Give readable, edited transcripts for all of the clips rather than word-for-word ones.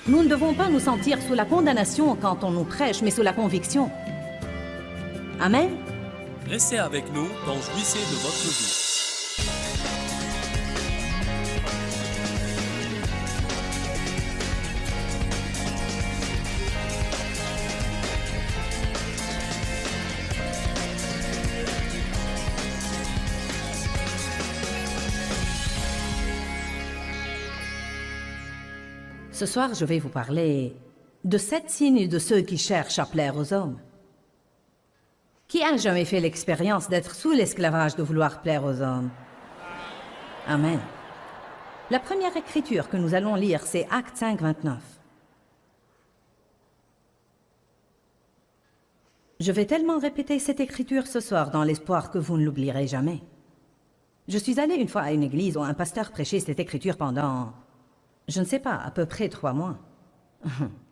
Nous ne devons pas nous sentir sous la condamnation quand on nous prêche, mais sous la conviction. Amen. Restez avec nous dans Jouissez de votre vie. Ce soir, je vais vous parler de 7 signes de ceux qui cherchent à plaire aux hommes. Qui a jamais fait l'expérience d'être sous l'esclavage de vouloir plaire aux hommes? Amen. La première écriture que nous allons lire, c'est Actes 5, 29. Je vais tellement répéter cette écriture ce soir dans l'espoir que vous ne l'oublierez jamais. Je suis allée une fois à une église où un pasteur prêchait cette écriture pendant, je ne sais pas, à peu près 3 mois.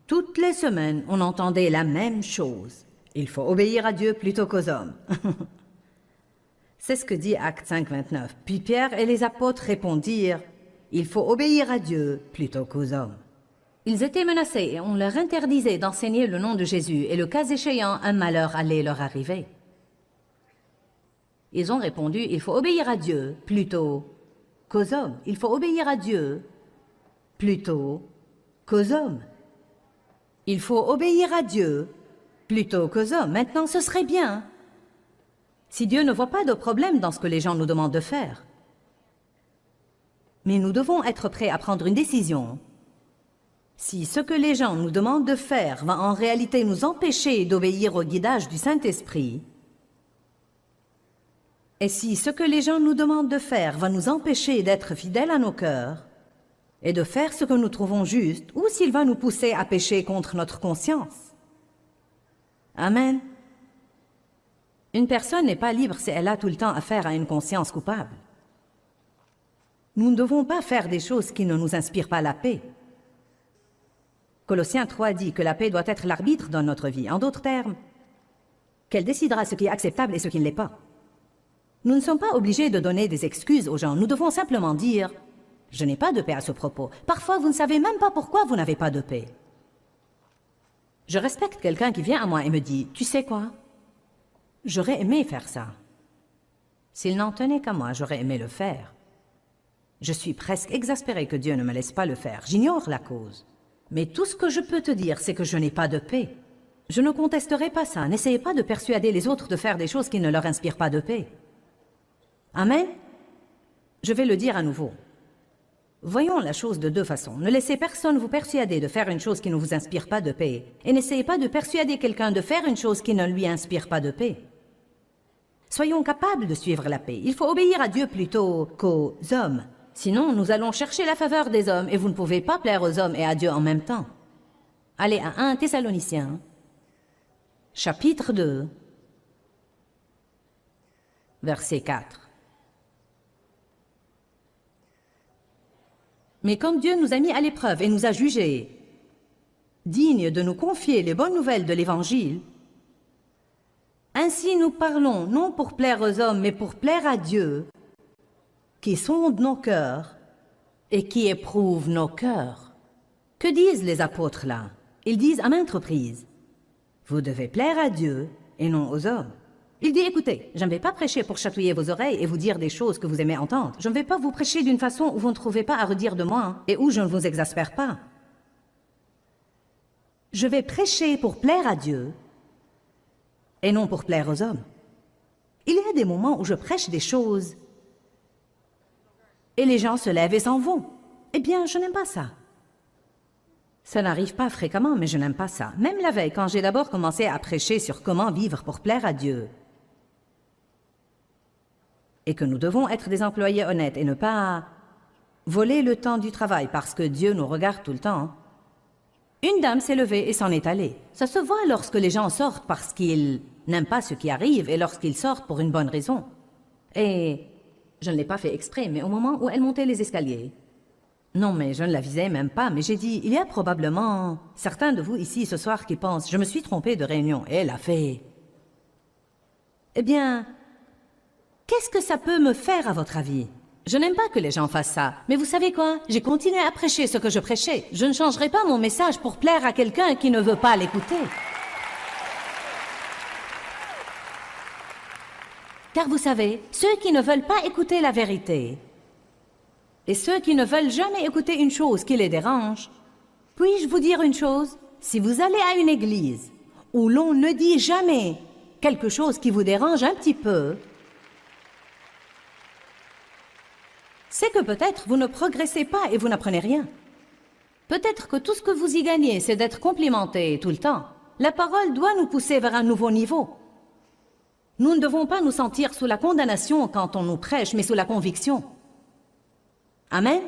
Toutes les semaines, on entendait la même chose. Il faut obéir à Dieu plutôt qu'aux hommes. C'est ce que dit Actes 5, 29. Puis Pierre et les apôtres répondirent, « Il faut obéir à Dieu plutôt qu'aux hommes. » Ils étaient menacés et on leur interdisait d'enseigner le nom de Jésus et le cas échéant, un malheur allait leur arriver. Ils ont répondu, « Il faut obéir à Dieu plutôt qu'aux hommes. Il faut obéir à Dieu plutôt qu'aux hommes. Il faut obéir à Dieu plutôt qu'aux hommes. » Maintenant, ce serait bien si Dieu ne voit pas de problème dans ce que les gens nous demandent de faire. Mais nous devons être prêts à prendre une décision. Si ce que les gens nous demandent de faire va en réalité nous empêcher d'obéir au guidage du Saint-Esprit, et si ce que les gens nous demandent de faire va nous empêcher d'être fidèles à nos cœurs, et de faire ce que nous trouvons juste, ou s'il va nous pousser à pécher contre notre conscience. Amen. Une personne n'est pas libre si elle a tout le temps affaire à une conscience coupable. Nous ne devons pas faire des choses qui ne nous inspirent pas la paix. Colossiens 3 dit que la paix doit être l'arbitre dans notre vie. En d'autres termes, qu'elle décidera ce qui est acceptable et ce qui ne l'est pas. Nous ne sommes pas obligés de donner des excuses aux gens. Nous devons simplement dire « Je n'ai pas de paix à ce propos. » Parfois, vous ne savez même pas pourquoi vous n'avez pas de paix. Je respecte quelqu'un qui vient à moi et me dit « Tu sais quoi? J'aurais aimé faire ça. » S'il n'en tenait qu'à moi, j'aurais aimé le faire. Je suis presque exaspérée que Dieu ne me laisse pas le faire. J'ignore la cause. Mais tout ce que je peux te dire, c'est que je n'ai pas de paix. Je ne contesterai pas ça. N'essayez pas de persuader les autres de faire des choses qui ne leur inspirent pas de paix. Amen? Je vais le dire à nouveau. Voyons la chose de 2 façons. Ne laissez personne vous persuader de faire une chose qui ne vous inspire pas de paix. Et n'essayez pas de persuader quelqu'un de faire une chose qui ne lui inspire pas de paix. Soyons capables de suivre la paix. Il faut obéir à Dieu plutôt qu'aux hommes. Sinon, nous allons chercher la faveur des hommes et vous ne pouvez pas plaire aux hommes et à Dieu en même temps. Allez à 1 Thessaloniciens, chapitre 2, verset 4. Mais comme Dieu nous a mis à l'épreuve et nous a jugés dignes de nous confier les bonnes nouvelles de l'Évangile, ainsi nous parlons non pour plaire aux hommes, mais pour plaire à Dieu, qui sonde nos cœurs et qui éprouve nos cœurs. Que disent les apôtres là? Ils disent à maintes reprises, « Vous devez plaire à Dieu et non aux hommes. » Il dit, écoutez, je ne vais pas prêcher pour chatouiller vos oreilles et vous dire des choses que vous aimez entendre. Je ne vais pas vous prêcher d'une façon où vous ne trouvez pas à redire de moi et où je ne vous exaspère pas. Je vais prêcher pour plaire à Dieu et non pour plaire aux hommes. Il y a des moments où je prêche des choses et les gens se lèvent et s'en vont. Eh bien, je n'aime pas ça. Ça n'arrive pas fréquemment, mais je n'aime pas ça. Même la veille, quand j'ai d'abord commencé à prêcher sur comment vivre pour plaire à Dieu, et que nous devons être des employés honnêtes et ne pas voler le temps du travail parce que Dieu nous regarde tout le temps, une dame s'est levée et s'en est allée. Ça se voit lorsque les gens sortent parce qu'ils n'aiment pas ce qui arrive et lorsqu'ils sortent pour une bonne raison. Et je ne l'ai pas fait exprès, mais au moment où elle montait les escaliers, non, mais je ne la visais même pas, mais j'ai dit, il y a probablement certains de vous ici ce soir qui pensent, je me suis trompée de réunion. Et elle a fait, eh bien, qu'est-ce que ça peut me faire à votre avis? Je n'aime pas que les gens fassent ça, mais vous savez quoi? J'ai continué à prêcher ce que je prêchais. Je ne changerai pas mon message pour plaire à quelqu'un qui ne veut pas l'écouter. Car vous savez, ceux qui ne veulent pas écouter la vérité, et ceux qui ne veulent jamais écouter une chose qui les dérange, puis-je vous dire une chose? Si vous allez à une église où l'on ne dit jamais quelque chose qui vous dérange un petit peu, c'est que peut-être vous ne progressez pas et vous n'apprenez rien. Peut-être que tout ce que vous y gagnez, c'est d'être complimenté tout le temps. La parole doit nous pousser vers un nouveau niveau. Nous ne devons pas nous sentir sous la condamnation quand on nous prêche, mais sous la conviction. Amen?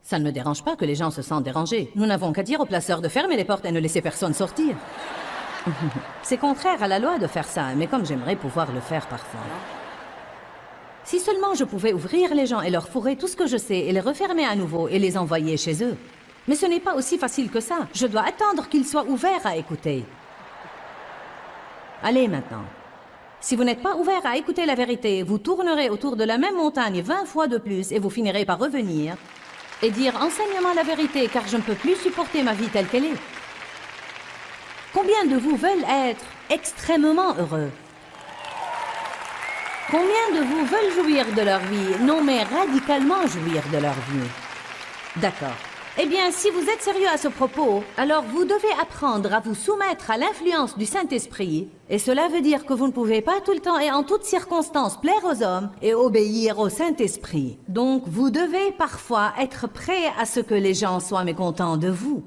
Ça ne me dérange pas que les gens se sentent dérangés. Nous n'avons qu'à dire aux placeurs de fermer les portes et ne laisser personne sortir. C'est contraire à la loi de faire ça, mais comme j'aimerais pouvoir le faire parfois. Si seulement je pouvais ouvrir les gens et leur fourrer tout ce que je sais et les refermer à nouveau et les envoyer chez eux. Mais ce n'est pas aussi facile que ça. Je dois attendre qu'ils soient ouverts à écouter. Allez maintenant. Si vous n'êtes pas ouvert à écouter la vérité, vous tournerez autour de la même montagne 20 fois de plus et vous finirez par revenir et dire « Enseigne-moi la vérité, car je ne peux plus supporter ma vie telle qu'elle est. » Combien de vous veulent être extrêmement heureux? Combien de vous veulent jouir de leur vie? Non, mais radicalement jouir de leur vie. D'accord. Eh bien, si vous êtes sérieux à ce propos, alors vous devez apprendre à vous soumettre à l'influence du Saint-Esprit. Et cela veut dire que vous ne pouvez pas tout le temps et en toutes circonstances plaire aux hommes et obéir au Saint-Esprit. Donc, vous devez parfois être prêt à ce que les gens soient mécontents de vous.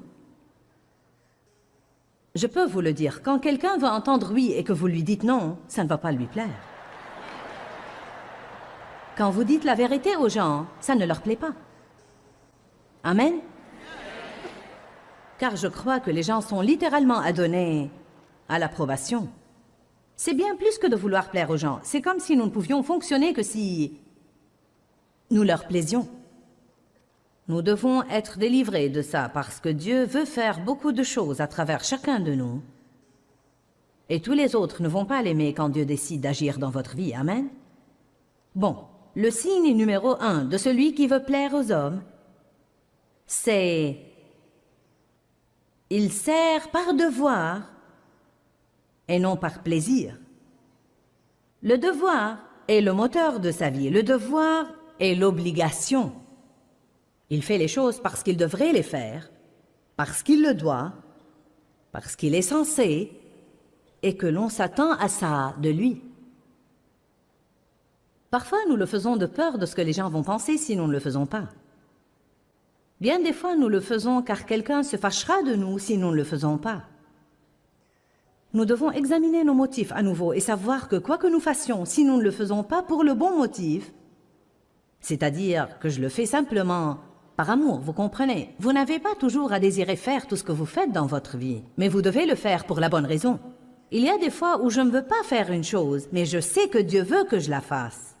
Je peux vous le dire, quand quelqu'un veut entendre oui et que vous lui dites non, ça ne va pas lui plaire. Quand vous dites la vérité aux gens, ça ne leur plaît pas. Amen? Car je crois que les gens sont littéralement adonnés à l'approbation. C'est bien plus que de vouloir plaire aux gens. C'est comme si nous ne pouvions fonctionner que si nous leur plaisions. Nous devons être délivrés de ça parce que Dieu veut faire beaucoup de choses à travers chacun de nous. Et tous les autres ne vont pas l'aimer quand Dieu décide d'agir dans votre vie. Amen? Bon, le signe numéro 1 de celui qui veut plaire aux hommes, c'est il sert par devoir et non par plaisir. Le devoir est le moteur de sa vie. Le devoir est l'obligation. Il fait les choses parce qu'il devrait les faire, parce qu'il le doit, parce qu'il est censé et que l'on s'attend à ça de lui. Parfois, nous le faisons de peur de ce que les gens vont penser si nous ne le faisons pas. Bien des fois, nous le faisons car quelqu'un se fâchera de nous si nous ne le faisons pas. Nous devons examiner nos motifs à nouveau et savoir que quoi que nous fassions, si nous ne le faisons pas pour le bon motif, c'est-à-dire que je le fais simplement par amour, vous comprenez, vous n'avez pas toujours à désirer faire tout ce que vous faites dans votre vie, mais vous devez le faire pour la bonne raison. Il y a des fois où je ne veux pas faire une chose, mais je sais que Dieu veut que je la fasse.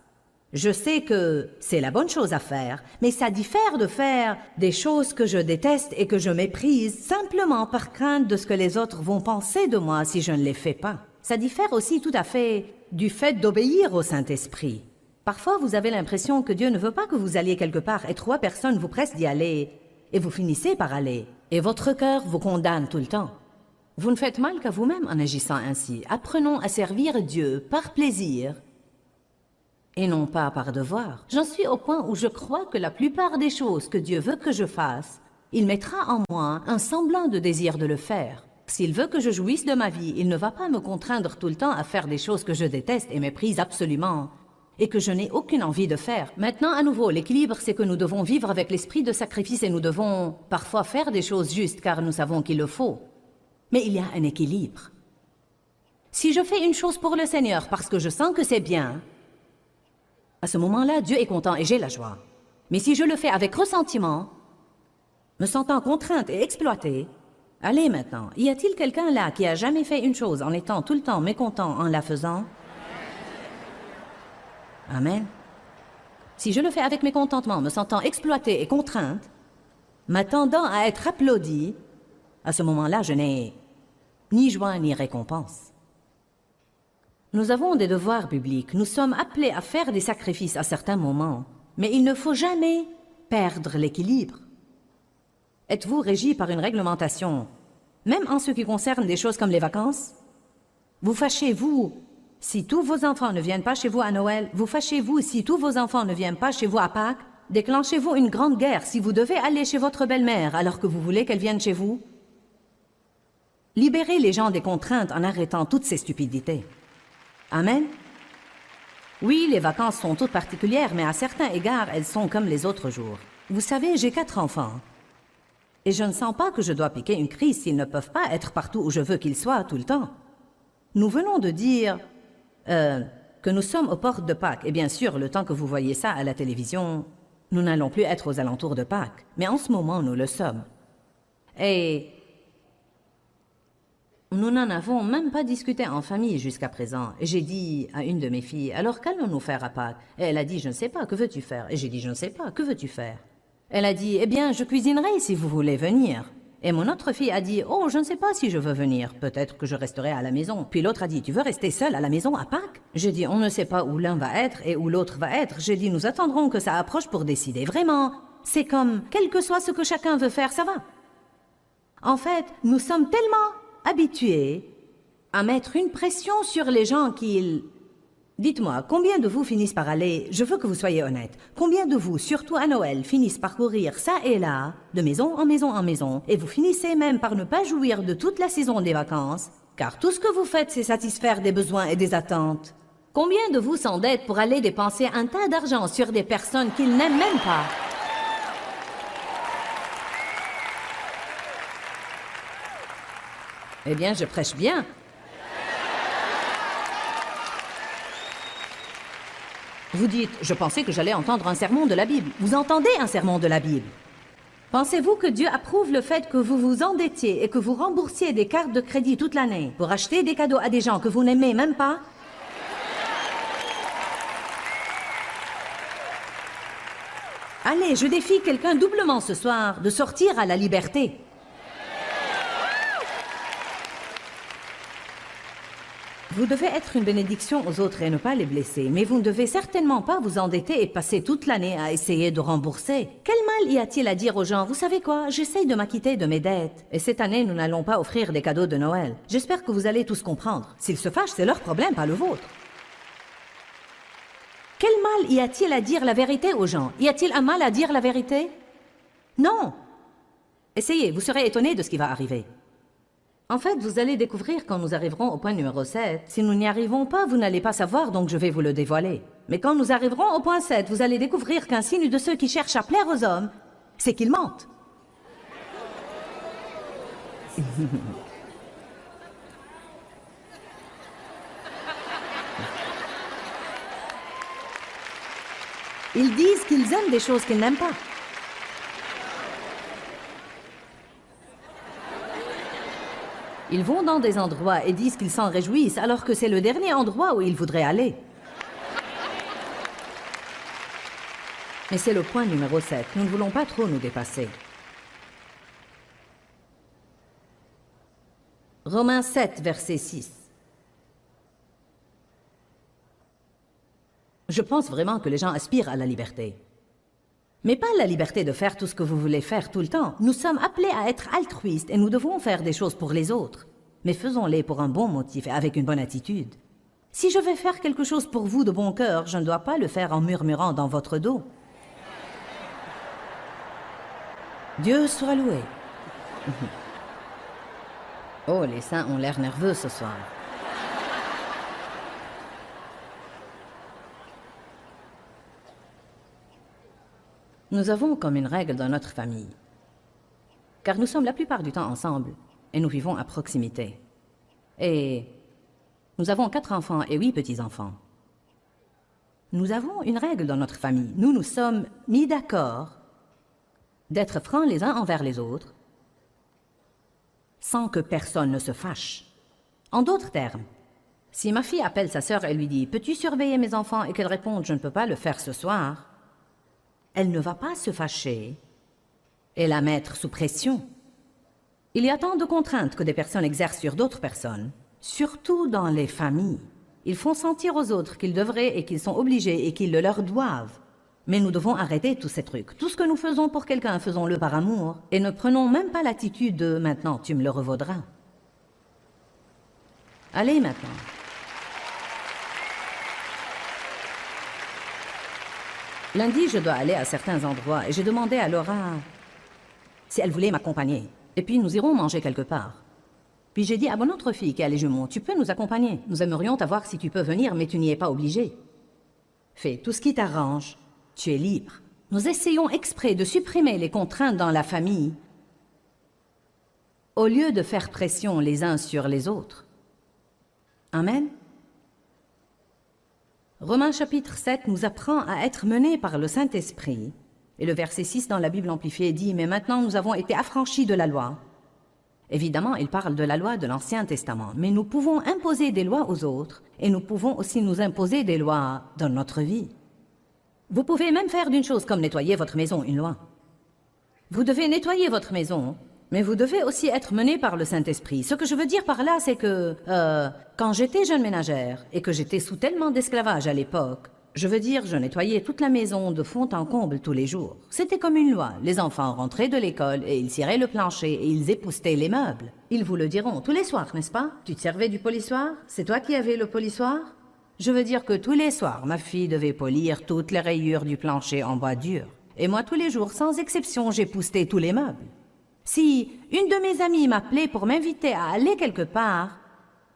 Je sais que c'est la bonne chose à faire, mais ça diffère de faire des choses que je déteste et que je méprise simplement par crainte de ce que les autres vont penser de moi si je ne les fais pas. Ça diffère aussi tout à fait du fait d'obéir au Saint-Esprit. Parfois, vous avez l'impression que Dieu ne veut pas que vous alliez quelque part et 3 personnes vous pressent d'y aller et vous finissez par aller. Et votre cœur vous condamne tout le temps. Vous ne faites mal qu'à vous-même en agissant ainsi. Apprenons à servir Dieu par plaisir et non pas par devoir. J'en suis au point où je crois que la plupart des choses que Dieu veut que je fasse, il mettra en moi un semblant de désir de le faire. S'il veut que je jouisse de ma vie, il ne va pas me contraindre tout le temps à faire des choses que je déteste et méprise absolument, et que je n'ai aucune envie de faire. Maintenant, à nouveau, l'équilibre, c'est que nous devons vivre avec l'esprit de sacrifice et nous devons parfois faire des choses justes car nous savons qu'il le faut. Mais il y a un équilibre. Si je fais une chose pour le Seigneur parce que je sens que c'est bien, à ce moment-là, Dieu est content et j'ai la joie. Mais si je le fais avec ressentiment, me sentant contrainte et exploitée, allez maintenant, y a-t-il quelqu'un là qui a jamais fait une chose en étant tout le temps mécontent en la faisant? Amen. Si je le fais avec mécontentement, me sentant exploitée et contrainte, m'attendant à être applaudie, à ce moment-là, je n'ai ni joie ni récompense. Nous avons des devoirs bibliques. Nous sommes appelés à faire des sacrifices à certains moments. Mais il ne faut jamais perdre l'équilibre. Êtes-vous régi par une réglementation, même en ce qui concerne des choses comme les vacances? Vous fâchez-vous si tous vos enfants ne viennent pas chez vous à Noël? Vous fâchez-vous si tous vos enfants ne viennent pas chez vous à Pâques? Déclenchez-vous une grande guerre si vous devez aller chez votre belle-mère alors que vous voulez qu'elle vienne chez vous? Libérez les gens des contraintes en arrêtant toutes ces stupidités. Amen? Oui, les vacances sont toutes particulières, mais à certains égards, elles sont comme les autres jours. Vous savez, j'ai 4 enfants. Et je ne sens pas que je dois piquer une crise s'ils ne peuvent pas être partout où je veux qu'ils soient tout le temps. Nous venons de dire que nous sommes aux portes de Pâques. Et bien sûr, le temps que vous voyez ça à la télévision, nous n'allons plus être aux alentours de Pâques. Mais en ce moment, nous le sommes. Et nous n'en avons même pas discuté en famille jusqu'à présent. Et j'ai dit à une de mes filles, alors qu'allons-nous faire à Pâques? Et elle a dit, je ne sais pas, que veux-tu faire? Et j'ai dit, je ne sais pas, que veux-tu faire? Elle a dit, eh bien, je cuisinerai si vous voulez venir. Et mon autre fille a dit, oh, je ne sais pas si je veux venir. Peut-être que je resterai à la maison. Puis l'autre a dit, tu veux rester seule à la maison à Pâques? J'ai dit, on ne sait pas où l'un va être et où l'autre va être. J'ai dit, nous attendrons que ça approche pour décider. Vraiment, c'est comme, quel que soit ce que chacun veut faire, ça va. En fait, nous sommes tellement habitués à mettre une pression sur les gens qu'ils... Dites-moi, combien de vous finissent par aller, je veux que vous soyez honnête, combien de vous, surtout à Noël, finissent par courir ça et là, de maison en maison en maison, et vous finissez même par ne pas jouir de toute la saison des vacances, car tout ce que vous faites, c'est satisfaire des besoins et des attentes. Combien de vous s'endettent pour aller dépenser un tas d'argent sur des personnes qu'ils n'aiment même pas? Eh bien, je prêche bien. Vous dites, je pensais que j'allais entendre un sermon de la Bible. Vous entendez un sermon de la Bible? Pensez-vous que Dieu approuve le fait que vous vous endettiez et que vous remboursiez des cartes de crédit toute l'année pour acheter des cadeaux à des gens que vous n'aimez même pas? Allez, je défie quelqu'un doublement ce soir de sortir à la liberté. Vous devez être une bénédiction aux autres et ne pas les blesser, mais vous ne devez certainement pas vous endetter et passer toute l'année à essayer de rembourser. Quel mal y a-t-il à dire aux gens, vous savez quoi, j'essaye de m'acquitter de mes dettes. Et cette année, nous n'allons pas offrir des cadeaux de Noël. J'espère que vous allez tous comprendre. S'ils se fâchent, c'est leur problème, pas le vôtre. Quel mal y a-t-il à dire la vérité aux gens? Y a-t-il un mal à dire la vérité? Non. Essayez, vous serez étonnés de ce qui va arriver. En fait, vous allez découvrir quand nous arriverons au point numéro 7. Si nous n'y arrivons pas, vous n'allez pas savoir, donc je vais vous le dévoiler. Mais quand nous arriverons au point 7, vous allez découvrir qu'un signe de ceux qui cherchent à plaire aux hommes, c'est qu'ils mentent. Ils disent qu'ils aiment des choses qu'ils n'aiment pas. Ils vont dans des endroits et disent qu'ils s'en réjouissent alors que c'est le dernier endroit où ils voudraient aller. Mais c'est le point numéro 7. Nous ne voulons pas trop nous dépasser. Romains 7, verset 6. Je pense vraiment que les gens aspirent à la liberté. Mais pas la liberté de faire tout ce que vous voulez faire tout le temps. Nous sommes appelés à être altruistes et nous devons faire des choses pour les autres. Mais faisons-les pour un bon motif et avec une bonne attitude. Si je vais faire quelque chose pour vous de bon cœur, je ne dois pas le faire en murmurant dans votre dos. Dieu soit loué. Oh, les saints ont l'air nerveux ce soir. Nous avons comme une règle dans notre famille, car nous sommes la plupart du temps ensemble et nous vivons à proximité. Et nous avons 4 enfants et 8 petits-enfants. Nous avons une règle dans notre famille. Nous nous sommes mis d'accord d'être francs les uns envers les autres sans que personne ne se fâche. En d'autres termes, si ma fille appelle sa sœur et lui dit « Peux-tu surveiller mes enfants ?» et qu'elle réponde « Je ne peux pas le faire ce soir », elle ne va pas se fâcher et la mettre sous pression. Il y a tant de contraintes que des personnes exercent sur d'autres personnes, surtout dans les familles. Ils font sentir aux autres qu'ils devraient et qu'ils sont obligés et qu'ils le leur doivent. Mais nous devons arrêter tous ces trucs. Tout ce que nous faisons pour quelqu'un, faisons-le par amour. Et ne prenons même pas l'attitude de « maintenant, tu me le revaudras ». Allez maintenant. Lundi, je dois aller à certains endroits et j'ai demandé à Laura si elle voulait m'accompagner. Et puis nous irons manger quelque part. Puis j'ai dit à mon autre fille qui a les jumeaux, tu peux nous accompagner. Nous aimerions t'avoir si tu peux venir, mais tu n'y es pas obligé. Fais tout ce qui t'arrange. Tu es libre. Nous essayons exprès de supprimer les contraintes dans la famille au lieu de faire pression les uns sur les autres. Amen. Romains chapitre 7 nous apprend à être menés par le Saint-Esprit. Et le verset 6 dans la Bible amplifiée dit « Mais maintenant nous avons été affranchis de la loi ». Évidemment, il parle de la loi de l'Ancien Testament, mais nous pouvons imposer des lois aux autres et nous pouvons aussi nous imposer des lois dans notre vie. Vous pouvez même faire d'une chose comme nettoyer votre maison une loi. Vous devez nettoyer votre maison, mais vous devez aussi être mené par le Saint-Esprit. Ce que je veux dire par là, c'est que quand j'étais jeune ménagère et que j'étais sous tellement d'esclavage à l'époque, je veux dire, je nettoyais toute la maison de fond en comble tous les jours. C'était comme une loi. Les enfants rentraient de l'école et ils ciraient le plancher et ils époussetaient les meubles. Ils vous le diront tous les soirs, n'est-ce pas? Tu te servais du polissoir? C'est toi qui avais le polissoir? Je veux dire que tous les soirs, ma fille devait polir toutes les rayures du plancher en bois dur. Et moi, tous les jours, sans exception, j'époussetais tous les meubles. Si une de mes amies m'appelait pour m'inviter à aller quelque part,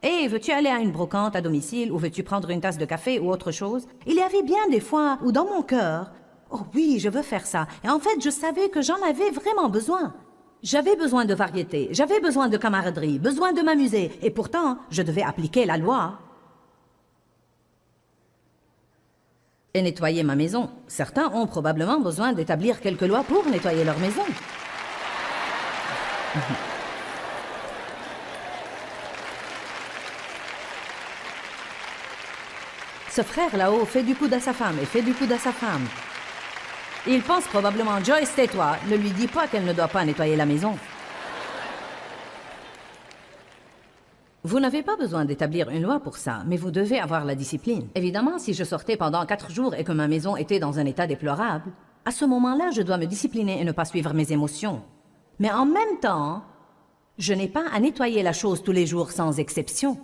« Hey, veux-tu aller à une brocante à domicile ou veux-tu prendre une tasse de café ou autre chose ?» Il y avait bien des fois où dans mon cœur, « Oh oui, je veux faire ça. » Et en fait, je savais que j'en avais vraiment besoin. J'avais besoin de variété, j'avais besoin de camaraderie, besoin de m'amuser. Et pourtant, je devais appliquer la loi. Et nettoyer ma maison. Certains ont probablement besoin d'établir quelques lois pour nettoyer leur maison. Ce frère là-haut fait du coude à sa femme et fait du coude à sa femme. Il pense probablement, Joyce, tais-toi, ne lui dis pas qu'elle ne doit pas nettoyer la maison. Vous n'avez pas besoin d'établir une loi pour ça, mais vous devez avoir la discipline. Évidemment, si je sortais pendant 4 jours et que ma maison était dans un état déplorable, à ce moment-là, je dois me discipliner et ne pas suivre mes émotions. Mais en même temps, je n'ai pas à nettoyer la chose tous les jours sans exception.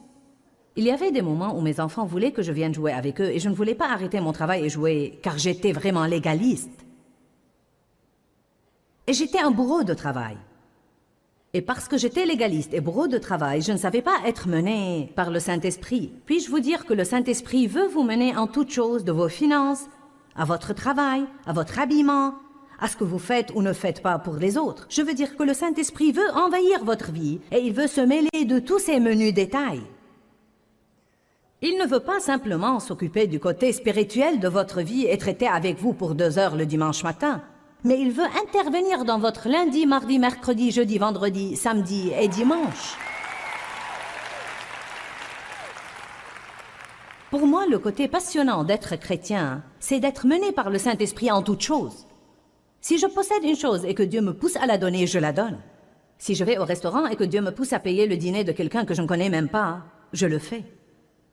Il y avait des moments où mes enfants voulaient que je vienne jouer avec eux et je ne voulais pas arrêter mon travail et jouer car j'étais vraiment légaliste. Et j'étais un bourreau de travail. Et parce que j'étais légaliste et bourreau de travail, je ne savais pas être menée par le Saint-Esprit. Puis-je vous dire que le Saint-Esprit veut vous mener en toutes choses, de vos finances, à votre travail, à votre habillement, à ce que vous faites ou ne faites pas pour les autres. Je veux dire que le Saint-Esprit veut envahir votre vie et il veut se mêler de tous ces menus détails. Il ne veut pas simplement s'occuper du côté spirituel de votre vie et traiter avec vous pour 2 heures le dimanche matin, mais il veut intervenir dans votre lundi, mardi, mercredi, jeudi, vendredi, samedi et dimanche. Pour moi, le côté passionnant d'être chrétien, c'est d'être mené par le Saint-Esprit en toutes choses. Si je possède une chose et que Dieu me pousse à la donner, je la donne. Si je vais au restaurant et que Dieu me pousse à payer le dîner de quelqu'un que je ne connais même pas, je le fais.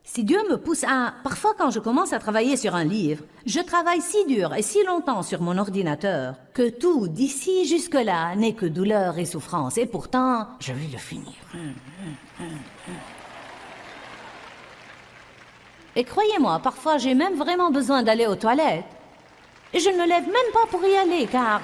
Si Dieu me pousse à... Parfois, quand je commence à travailler sur un livre, je travaille si dur et si longtemps sur mon ordinateur que tout, d'ici jusque-là, n'est que douleur et souffrance. Et pourtant, je vais le finir. Et croyez-moi, parfois, j'ai même vraiment besoin d'aller aux toilettes. Et je ne me lève même pas pour y aller, car...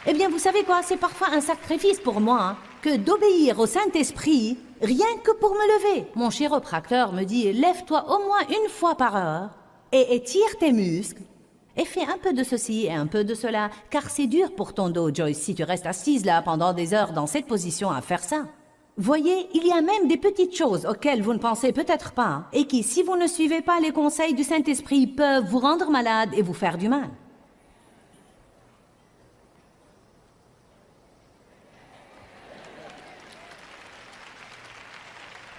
Eh bien, vous savez quoi? C'est parfois un sacrifice pour moi que d'obéir au Saint-Esprit, rien que pour me lever. Mon chiropracteur me dit, lève-toi au moins 1 fois par heure et étire tes muscles et fais un peu de ceci et un peu de cela, car c'est dur pour ton dos, Joyce, si tu restes assise là pendant des heures dans cette position à faire ça. Voyez, il y a même des petites choses auxquelles vous ne pensez peut-être pas et qui, si vous ne suivez pas les conseils du Saint-Esprit, peuvent vous rendre malade et vous faire du mal.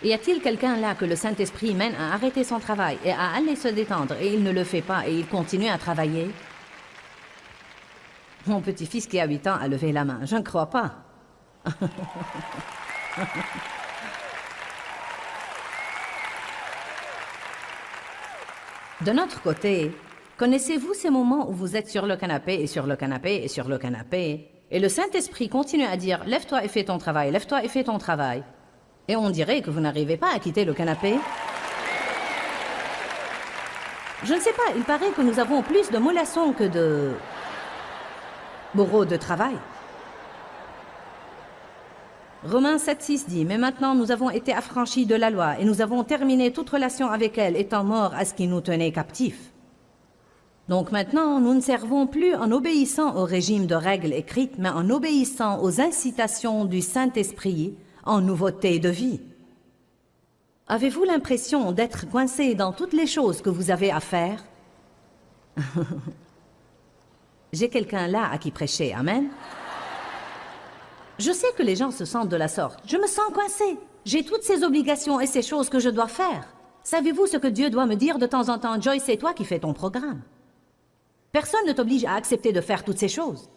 Y a-t-il quelqu'un là que le Saint-Esprit mène à arrêter son travail et à aller se détendre et il ne le fait pas et il continue à travailler? Mon petit-fils qui a 8 ans a levé la main. Je ne crois pas. De notre côté, Connaissez-vous ces moments où vous êtes sur le canapé et sur le canapé et sur le canapé, et le Saint-Esprit continue à dire « Lève-toi et fais ton travail, lève-toi et fais ton travail ». Et on dirait que vous n'arrivez pas à quitter le canapé. Je ne sais pas, il paraît que nous avons plus de mollassons que de bourreaux de travail. Romains 7,6 dit « Mais maintenant nous avons été affranchis de la loi et nous avons terminé toute relation avec elle, étant morts à ce qui nous tenait captifs. » Donc maintenant, nous ne servons plus en obéissant au régime de règles écrites, mais en obéissant aux incitations du Saint-Esprit en nouveauté de vie. Avez-vous l'impression d'être coincé dans toutes les choses que vous avez à faire? J'ai quelqu'un là à qui prêcher, amen? Je sais que les gens se sentent de la sorte. Je me sens coincé. J'ai toutes ces obligations et ces choses que je dois faire. Savez-vous ce que Dieu doit me dire de temps en temps? Joyce, c'est toi qui fais ton programme. Personne ne t'oblige à accepter de faire toutes ces choses.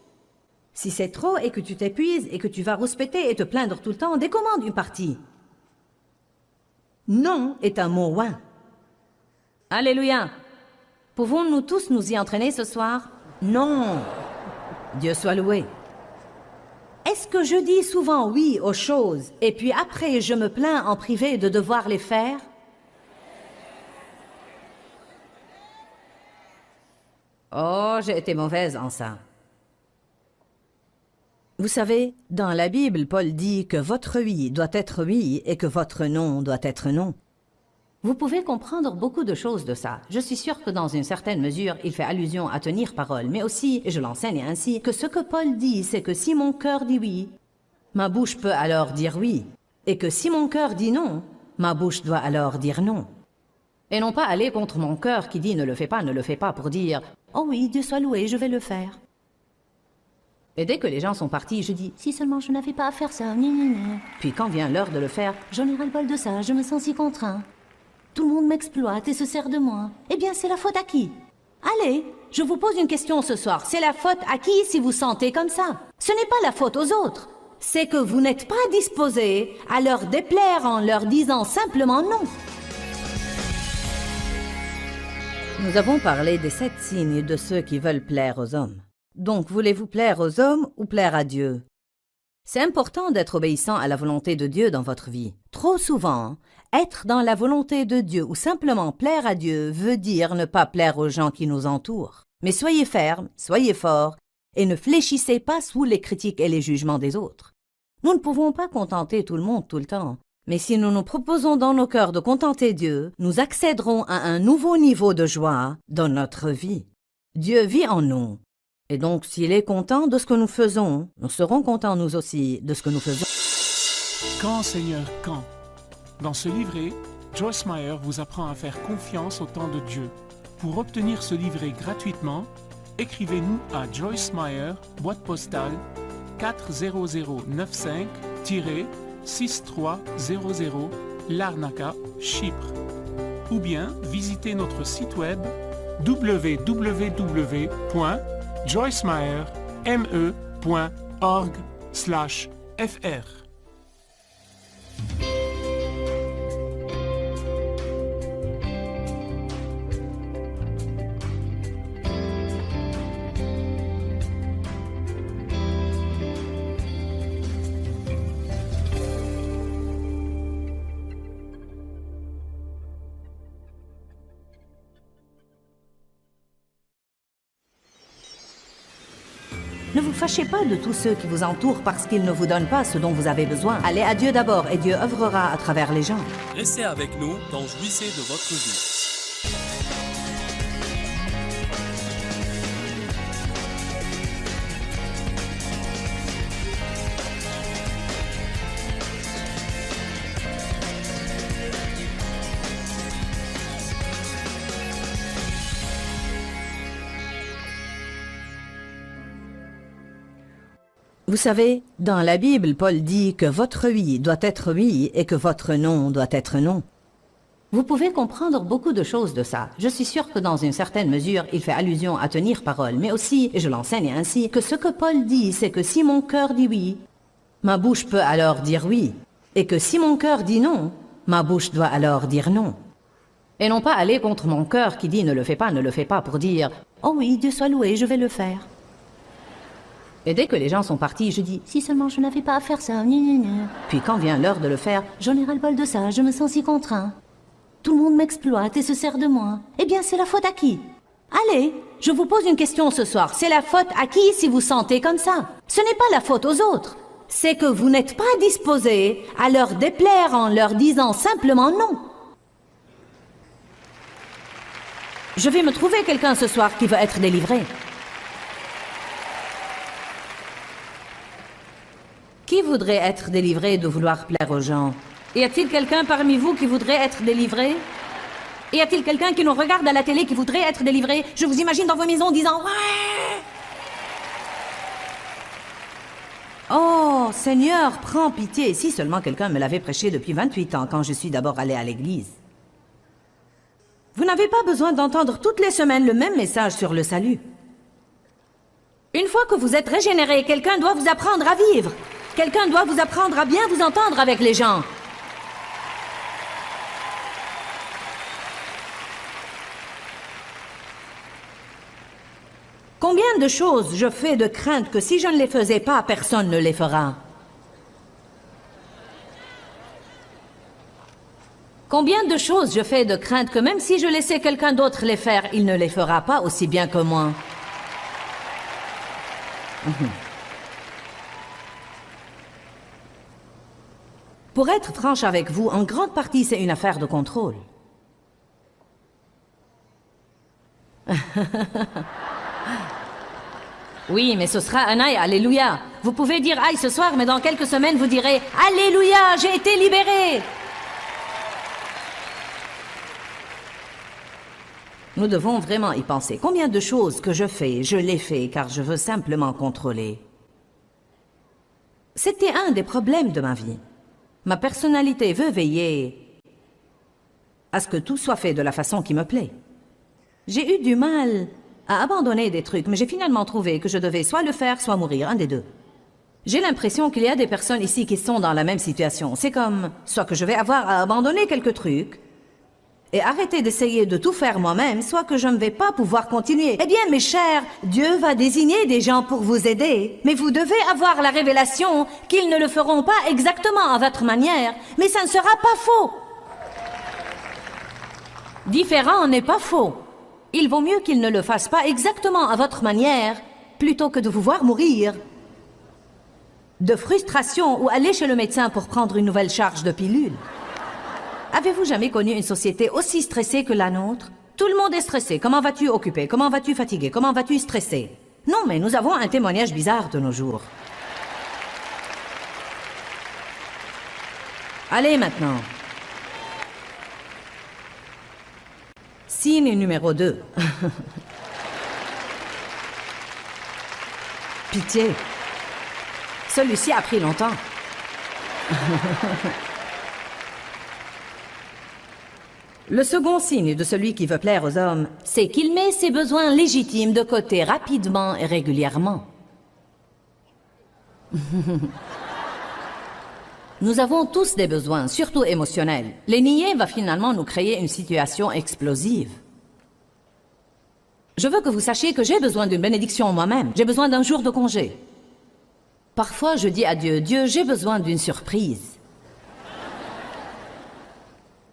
Si c'est trop et que tu t'épuises et que tu vas rouspéter et te plaindre tout le temps, décommande une partie. Non est un mot ouin. Alléluia. Pouvons-nous tous nous y entraîner ce soir? Non. Dieu soit loué. Est-ce que je dis souvent oui aux choses et puis après je me plains en privé de devoir les faire? Oh, j'ai été mauvaise en ça. Vous savez, dans la Bible, Paul dit que votre oui doit être oui et que votre non doit être non. Vous pouvez comprendre beaucoup de choses de ça. Je suis sûre que dans une certaine mesure, il fait allusion à tenir parole, mais aussi, et je l'enseigne ainsi, que ce que Paul dit, c'est que si mon cœur dit oui, ma bouche peut alors dire oui, et que si mon cœur dit non, ma bouche doit alors dire non. Et non pas aller contre mon cœur qui dit ne le fais pas pour dire « Oh oui, Dieu soit loué, je vais le faire ». Et dès que les gens sont partis, je dis « Si seulement je n'avais pas à faire ça, gna gna gna. » Puis quand vient l'heure de le faire, j'en ai ras-le-bol de ça, je me sens si contraint. Tout le monde m'exploite et se sert de moi. Eh bien, c'est la faute à qui? Allez, je vous pose une question ce soir. C'est la faute à qui si vous sentez comme ça? Ce n'est pas la faute aux autres. C'est que vous n'êtes pas disposé à leur déplaire en leur disant simplement non. Nous avons parlé des 7 signes de ceux qui veulent plaire aux hommes. Donc, voulez-vous plaire aux hommes ou plaire à Dieu? C'est important d'être obéissant à la volonté de Dieu dans votre vie. Trop souvent, être dans la volonté de Dieu ou simplement plaire à Dieu veut dire ne pas plaire aux gens qui nous entourent. Mais soyez fermes, soyez forts et ne fléchissez pas sous les critiques et les jugements des autres. Nous ne pouvons pas contenter tout le monde tout le temps. Mais si nous nous proposons dans nos cœurs de contenter Dieu, nous accéderons à un nouveau niveau de joie dans notre vie. Dieu vit en nous. Et donc, s'il est content de ce que nous faisons, nous serons contents nous aussi de ce que nous faisons. Quand, Seigneur, quand? Dans ce livret, Joyce Meyer vous apprend à faire confiance au temps de Dieu. Pour obtenir ce livret gratuitement, écrivez-nous à Joyce Meyer, boîte postale 40095-6300 Larnaca, Chypre. Ou bien visitez notre site web www.joycemeyer.org/fr. Ne vous fâchez pas de tous ceux qui vous entourent parce qu'ils ne vous donnent pas ce dont vous avez besoin. Allez à Dieu d'abord et Dieu œuvrera à travers les gens. Restez avec nous dans Jouissez de votre vie. Vous savez, dans la Bible, Paul dit que votre oui doit être oui et que votre non doit être non. Vous pouvez comprendre beaucoup de choses de ça. Je suis sûre que dans une certaine mesure, il fait allusion à tenir parole, mais aussi, et je l'enseigne ainsi, que ce que Paul dit, c'est que si mon cœur dit oui, ma bouche peut alors dire oui, et que si mon cœur dit non, ma bouche doit alors dire non. Et non pas aller contre mon cœur qui dit ne le fais pas pour dire « Oh oui, Dieu soit loué, je vais le faire ». Et dès que les gens sont partis, je dis « Si seulement je n'avais pas à faire ça, gna gna gna. » Puis quand vient l'heure de le faire, j'en ai ras-le-bol de ça, je me sens si contraint. Tout le monde m'exploite et se sert de moi. Eh bien, c'est la faute à qui? Allez, je vous pose une question ce soir. C'est la faute à qui si vous sentez comme ça? Ce n'est pas la faute aux autres. C'est que vous n'êtes pas disposé à leur déplaire en leur disant simplement non. Je vais me trouver quelqu'un ce soir qui veut être délivré. Qui voudrait être délivré de vouloir plaire aux gens? Y a-t-il quelqu'un parmi vous qui voudrait être délivré? Y a-t-il quelqu'un qui nous regarde à la télé qui voudrait être délivré? Je vous imagine dans vos maisons disant « Ouais !» Oh, Seigneur, prends pitié. Si seulement quelqu'un me l'avait prêché depuis 28 ans quand je suis d'abord allé à l'église. Vous n'avez pas besoin d'entendre toutes les semaines le même message sur le salut. Une fois que vous êtes régénéré, quelqu'un doit vous apprendre à vivre. Quelqu'un doit vous apprendre à bien vous entendre avec les gens. Combien de choses je fais de crainte que si je ne les faisais pas, personne ne les fera. Combien de choses je fais de crainte que même si je laissais quelqu'un d'autre les faire, il ne les fera pas aussi bien que moi. Pour être franche avec vous, en grande partie, c'est une affaire de contrôle. Oui, mais ce sera un aïe, alléluia. Vous pouvez dire aïe ce soir, mais dans quelques semaines, vous direz alléluia, j'ai été libéré. Nous devons vraiment y penser. Combien de choses que je fais, je les fais car je veux simplement contrôler. C'était un des problèmes de ma vie. Ma personnalité veut veiller à ce que tout soit fait de la façon qui me plaît. J'ai eu du mal à abandonner des trucs, mais j'ai finalement trouvé que je devais soit le faire, soit mourir, un des deux. J'ai l'impression qu'il y a des personnes ici qui sont dans la même situation. C'est comme, soit que je vais avoir à abandonner quelques trucs et arrêter d'essayer de tout faire moi-même, soit que je ne vais pas pouvoir continuer. Eh bien, mes chers, Dieu va désigner des gens pour vous aider, mais vous devez avoir la révélation qu'ils ne le feront pas exactement à votre manière, mais ça ne sera pas faux. Différent n'est pas faux. Il vaut mieux qu'ils ne le fassent pas exactement à votre manière, plutôt que de vous voir mourir de frustration ou aller chez le médecin pour prendre une nouvelle charge de pilule. Avez-vous jamais connu une société aussi stressée que la nôtre? Tout le monde est stressé. Comment vas-tu occupé? Comment vas-tu fatigué? Comment vas-tu stressé? Non, mais nous avons un témoignage bizarre de nos jours. Allez maintenant. Signe numéro 2. Pitié. Celui-ci a pris longtemps. Le second signe de celui qui veut plaire aux hommes, c'est qu'il met ses besoins légitimes de côté rapidement et régulièrement. Nous avons tous des besoins, surtout émotionnels. Les nier va finalement nous créer une situation explosive. Je veux que vous sachiez que j'ai besoin d'une bénédiction moi-même. J'ai besoin d'un jour de congé. Parfois, je dis à Dieu, Dieu, j'ai besoin d'une surprise.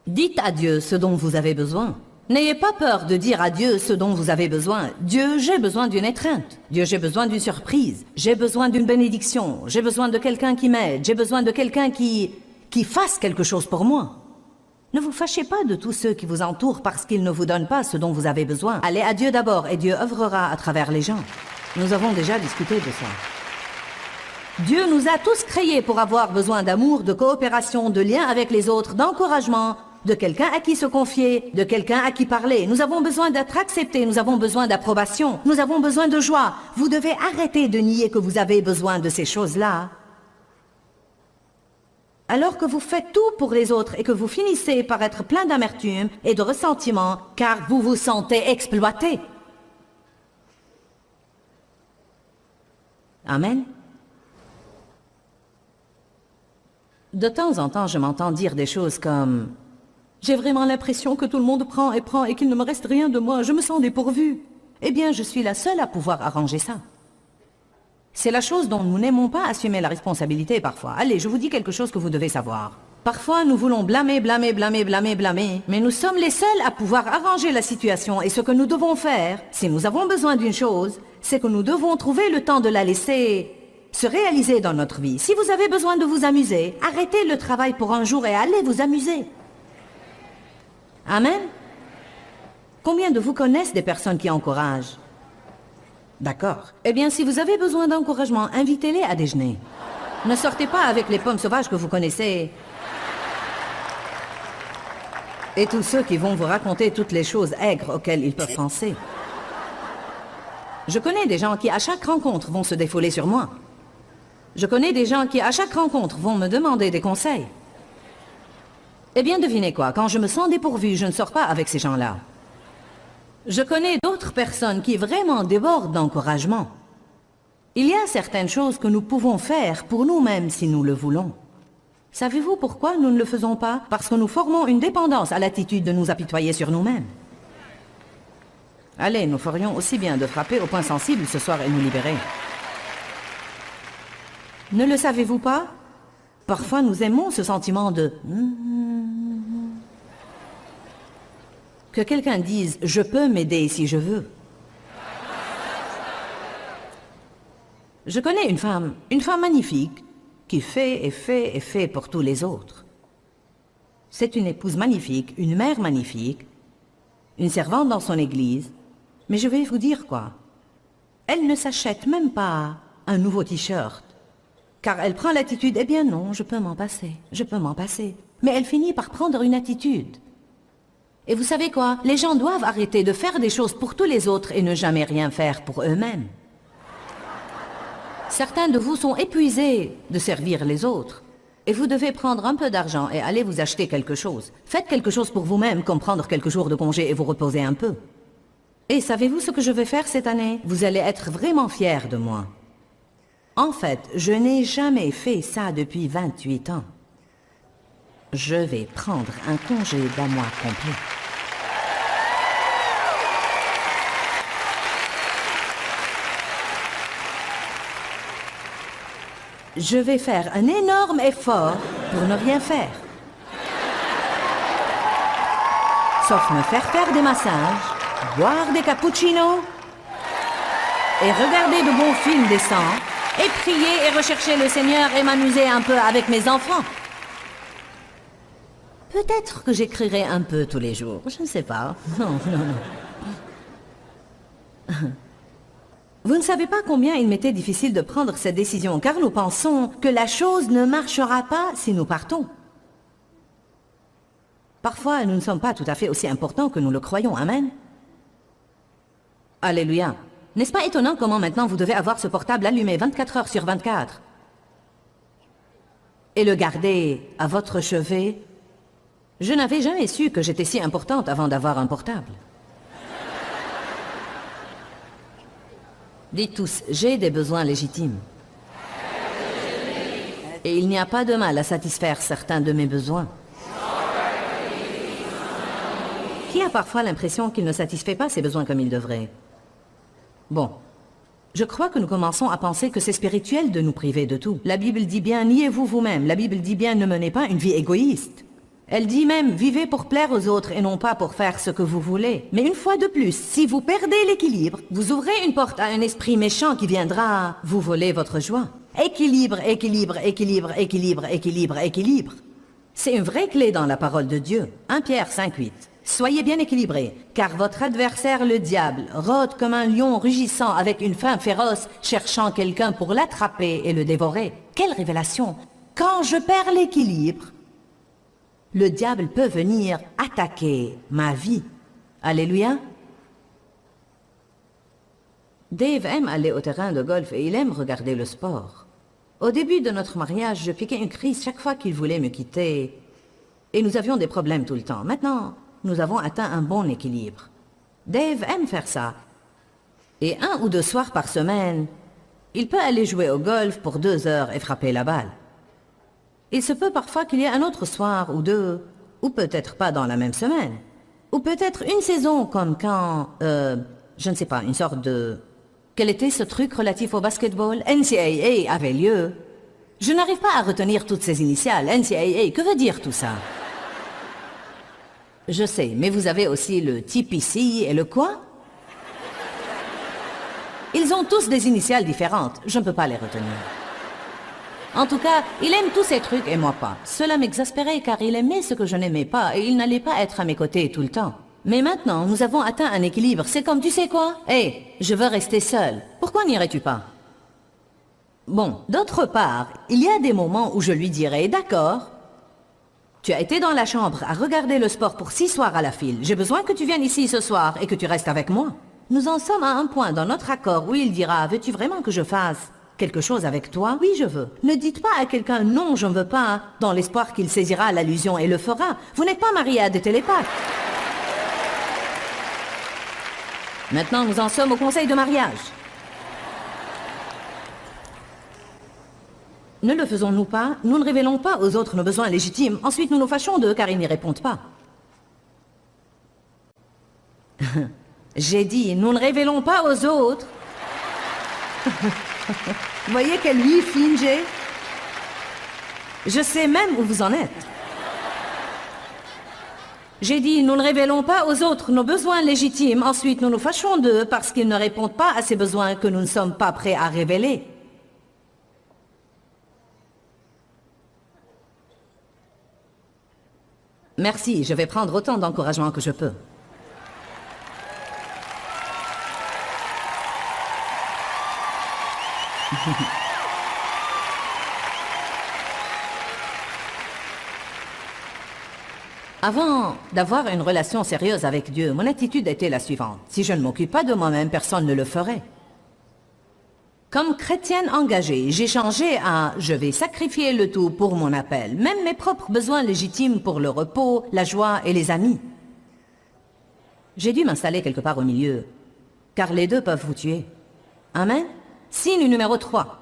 Dites à Dieu ce dont vous avez besoin. N'ayez pas peur de dire à Dieu ce dont vous avez besoin. Dieu, j'ai besoin d'une étreinte. Dieu, j'ai besoin d'une surprise. J'ai besoin d'une bénédiction. J'ai besoin de quelqu'un qui m'aide. J'ai besoin de quelqu'un qui fasse quelque chose pour moi. Ne vous fâchez pas de tous ceux qui vous entourent parce qu'ils ne vous donnent pas ce dont vous avez besoin. Allez à Dieu d'abord et Dieu œuvrera à travers les gens. Nous avons déjà discuté de ça. Dieu nous a tous créés pour avoir besoin d'amour, de coopération, de lien avec les autres, d'encouragement, de quelqu'un à qui se confier, de quelqu'un à qui parler. Nous avons besoin d'être acceptés, nous avons besoin d'approbation, nous avons besoin de joie. Vous devez arrêter de nier que vous avez besoin de ces choses-là. Alors que vous faites tout pour les autres et que vous finissez par être plein d'amertume et de ressentiment car vous vous sentez exploité. Amen. De temps en temps, je m'entends dire des choses comme J'ai vraiment l'impression que tout le monde prend et qu'il ne me reste rien de moi. Je me sens dépourvue. Eh bien, je suis la seule à pouvoir arranger ça. C'est la chose dont nous n'aimons pas assumer la responsabilité parfois. Allez, je vous dis quelque chose que vous devez savoir. Parfois, nous voulons blâmer, mais nous sommes les seuls à pouvoir arranger la situation. Et ce que nous devons faire, si nous avons besoin d'une chose, c'est que nous devons trouver le temps de la laisser se réaliser dans notre vie. Si vous avez besoin de vous amuser, arrêtez le travail pour un jour et allez vous amuser. Amen. Combien de vous connaissent des personnes qui encouragent? D'accord. Eh bien, si vous avez besoin d'encouragement, invitez-les à déjeuner. Ne sortez pas avec les pommes sauvages que vous connaissez. Et tous ceux qui vont vous raconter toutes les choses aigres auxquelles ils peuvent penser. Je connais des gens qui, à chaque rencontre, vont se défouler sur moi. Je connais des gens qui, à chaque rencontre, vont me demander des conseils. Eh bien, devinez quoi, quand je me sens dépourvue, je ne sors pas avec ces gens-là. Je connais d'autres personnes qui vraiment débordent d'encouragement. Il y a certaines choses que nous pouvons faire pour nous-mêmes si nous le voulons. Savez-vous pourquoi nous ne le faisons pas? Parce que nous formons une dépendance à l'attitude de nous apitoyer sur nous-mêmes. Allez, nous ferions aussi bien de frapper au point sensible ce soir et nous libérer. Ne le savez-vous pas? Parfois nous aimons ce sentiment de... Que quelqu'un dise « je peux m'aider si je veux ». Je connais une femme magnifique, qui fait et fait et fait pour tous les autres. C'est une épouse magnifique, une mère magnifique, une servante dans son église. Mais je vais vous dire quoi. Elle ne s'achète même pas un nouveau t-shirt. Car elle prend l'attitude, eh bien non, je peux m'en passer, je peux m'en passer. Mais elle finit par prendre une attitude. Et vous savez quoi? Les gens doivent arrêter de faire des choses pour tous les autres et ne jamais rien faire pour eux-mêmes. Certains de vous sont épuisés de servir les autres. Et vous devez prendre un peu d'argent et aller vous acheter quelque chose. Faites quelque chose pour vous-même, comme prendre quelques jours de congé et vous reposer un peu. Et savez-vous ce que je vais faire cette année? Vous allez être vraiment fiers de moi. En fait, je n'ai jamais fait ça depuis 28 ans. Je vais prendre un congé d'un mois complet. Je vais faire un énorme effort pour ne rien faire. Sauf me faire des massages, boire des cappuccinos et regarder de bons films décents et prier et rechercher le Seigneur et m'amuser un peu avec mes enfants. Peut-être que j'écrirai un peu tous les jours, je ne sais pas. Non. Vous ne savez pas combien il m'était difficile de prendre cette décision, car nous pensons que la chose ne marchera pas si nous partons. Parfois, nous ne sommes pas tout à fait aussi importants que nous le croyons, amen. Alléluia. N'est-ce pas étonnant comment maintenant vous devez avoir ce portable allumé 24 heures sur 24 et le garder à votre chevet? Je n'avais jamais su que j'étais si importante avant d'avoir un portable. Dites tous, j'ai des besoins légitimes. Et il n'y a pas de mal à satisfaire certains de mes besoins. Qui a parfois l'impression qu'il ne satisfait pas ses besoins comme il devrait? Bon, je crois que nous commençons à penser que c'est spirituel de nous priver de tout. La Bible dit bien, niez-vous vous-même. La Bible dit bien, ne menez pas une vie égoïste. Elle dit même, vivez pour plaire aux autres et non pas pour faire ce que vous voulez. Mais une fois de plus, si vous perdez l'équilibre, vous ouvrez une porte à un esprit méchant qui viendra vous voler votre joie. Équilibre, équilibre, équilibre, équilibre, équilibre, équilibre. C'est une vraie clé dans la parole de Dieu. 1 Pierre 5,8. Soyez bien équilibrés, car votre adversaire le diable rôde comme un lion rugissant avec une faim féroce, cherchant quelqu'un pour l'attraper et le dévorer. Quelle révélation! Quand je perds l'équilibre, le diable peut venir attaquer ma vie. Alléluia. Dave aime aller au terrain de golf et il aime regarder le sport. Au début de notre mariage, je piquais une crise chaque fois qu'il voulait me quitter. Et nous avions des problèmes tout le temps. Maintenant, nous avons atteint un bon équilibre. Dave aime faire ça. Et 1 ou 2 soirs par semaine, il peut aller jouer au golf pour 2 heures et frapper la balle. Il se peut parfois qu'il y ait un autre soir ou 2 Ou peut-être pas dans la même semaine. Ou peut-être une saison, comme quand... je ne sais pas, une sorte de... Quel était ce truc relatif au basketball? NCAA avait lieu. Je n'arrive pas à retenir toutes ces initiales. NCAA, que veut dire tout ça? Je sais, mais vous avez aussi le TPC et le quoi? Ils ont tous des initiales différentes. Je ne peux pas les retenir. En tout cas, il aime tous ces trucs et moi pas. Cela m'exaspérait car il aimait ce que je n'aimais pas et il n'allait pas être à mes côtés tout le temps. Mais maintenant, nous avons atteint un équilibre. C'est comme, tu sais quoi? Hé, je veux rester seule. Pourquoi n'irais-tu pas? Bon, d'autre part, il y a des moments où je lui dirais, d'accord, tu as été dans la chambre à regarder le sport pour 6 soirs à la file. J'ai besoin que tu viennes ici ce soir et que tu restes avec moi. Nous en sommes à un point dans notre accord où il dira, veux-tu vraiment que je fasse quelque chose avec toi? Oui, je veux. Ne dites pas à quelqu'un, non, je ne veux pas, dans l'espoir qu'il saisira l'allusion et le fera. Vous n'êtes pas marié à des télépathes. Maintenant, nous en sommes au conseil de mariage. Ne le faisons-nous pas? Nous ne révélons pas aux autres nos besoins légitimes. Ensuite, nous nous fâchons d'eux car ils n'y répondent pas. J'ai dit, nous ne révélons pas aux autres. Vous voyez quelle vie fine j'ai? Je sais même où vous en êtes. J'ai dit, nous ne révélons pas aux autres nos besoins légitimes. Ensuite, nous nous fâchons d'eux parce qu'ils ne répondent pas à ces besoins que nous ne sommes pas prêts à révéler. Merci, je vais prendre autant d'encouragement que je peux. Avant d'avoir une relation sérieuse avec Dieu, mon attitude était la suivante. Si je ne m'occupe pas de moi-même, personne ne le ferait. Comme chrétienne engagée, j'ai changé à « je vais sacrifier le tout pour mon appel », même mes propres besoins légitimes pour le repos, la joie et les amis. J'ai dû m'installer quelque part au milieu, car les deux peuvent vous tuer. Amen. Signe numéro 3.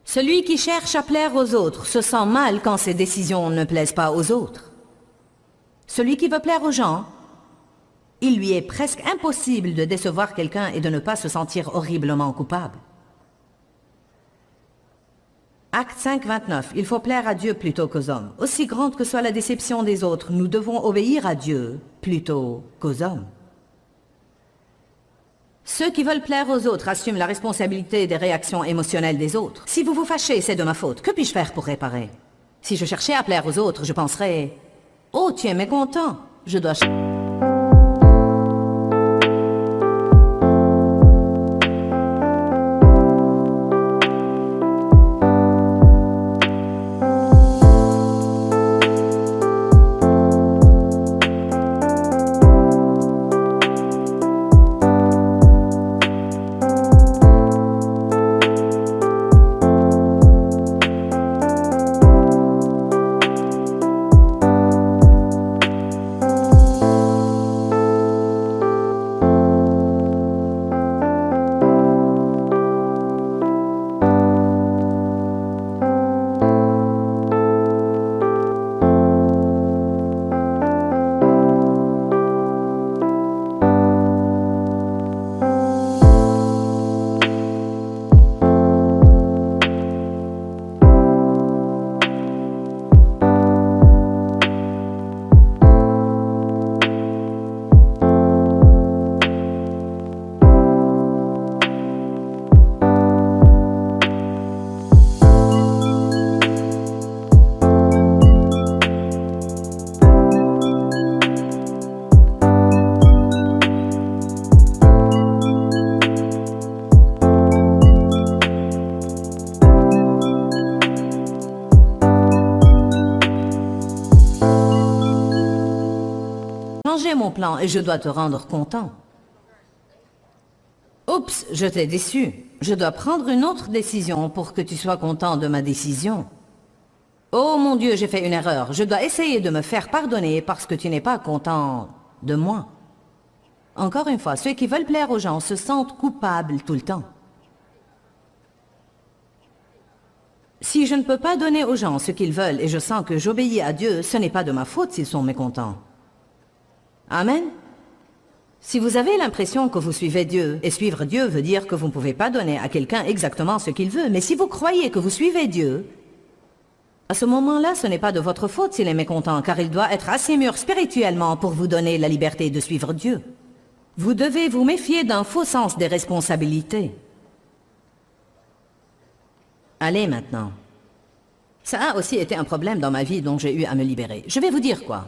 Celui qui cherche à plaire aux autres se sent mal quand ses décisions ne plaisent pas aux autres. Celui qui veut plaire aux gens, il lui est presque impossible de décevoir quelqu'un et de ne pas se sentir horriblement coupable. Acte 5, 29. Il faut plaire à Dieu plutôt qu'aux hommes. Aussi grande que soit la déception des autres, nous devons obéir à Dieu plutôt qu'aux hommes. Ceux qui veulent plaire aux autres assument la responsabilité des réactions émotionnelles des autres. Si vous vous fâchez, c'est de ma faute. Que puis-je faire pour réparer? Si je cherchais à plaire aux autres, je penserais « Oh, tu es mécontent, je dois... » Changer mon plan et je dois te rendre content. Oups, je t'ai déçu. Je dois prendre une autre décision pour que tu sois content de ma décision. Oh mon Dieu, j'ai fait une erreur. Je dois essayer de me faire pardonner parce que tu n'es pas content de moi. Encore une fois, ceux qui veulent plaire aux gens se sentent coupables tout le temps. Si je ne peux pas donner aux gens ce qu'ils veulent et je sens que j'obéis à Dieu, ce n'est pas de ma faute s'ils sont mécontents. Amen. Si vous avez l'impression que vous suivez Dieu, et suivre Dieu veut dire que vous ne pouvez pas donner à quelqu'un exactement ce qu'il veut, mais si vous croyez que vous suivez Dieu, à ce moment-là, ce n'est pas de votre faute s'il est mécontent, car il doit être assez mûr spirituellement pour vous donner la liberté de suivre Dieu. Vous devez vous méfier d'un faux sens des responsabilités. Allez maintenant. Ça a aussi été un problème dans ma vie dont j'ai eu à me libérer. Je vais vous dire quoi.